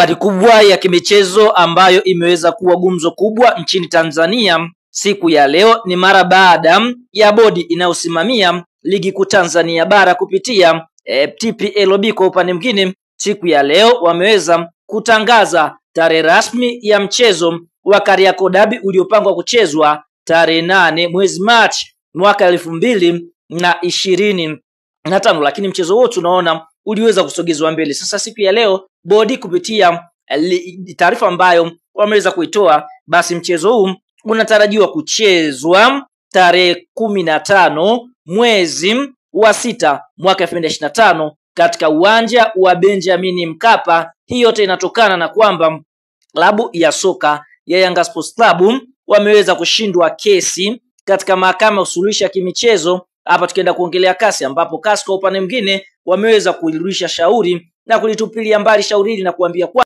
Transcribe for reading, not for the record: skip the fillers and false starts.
Habari kubwa ya kimichezo ambayo imeweza kuwa gumzo kubwa nchini Tanzania siku ya leo ni mara baada ya bodi inayosimamia ligi kuu Tanzania bara kupitia TPLB kwa upande mwingine, siku ya leo wameweza kutangaza tarehe rasmi ya mchezo wa Kariakoo Derby uliopangwa kuchezwa tarehe 8 mwezi Machi mwaka 2025, lakini mchezo huo tunaona uliweza kusogezwa mbele. Sasa siku ya leo bodi kupitia taarifa ambayo wameweza kuitoa, basi mchezo huu unatarajiwa kuchezwa tarehe 15 mwezi wa 6 mwaka 2025 katika uwanja wa Benjamin Mkapa. Hii yote inatokana na kwamba klabu ya soka ya Yanga Sports Club wameweza kushindwa kesi katika mahakama ya usuluhishi ya kimichezo. Hapa tukienda kuongelea kasi, ambapo kasi kwa upande mwingine wameweza kuirudisha shauri na kulitupilia mbali shauri hili na kuambia kwa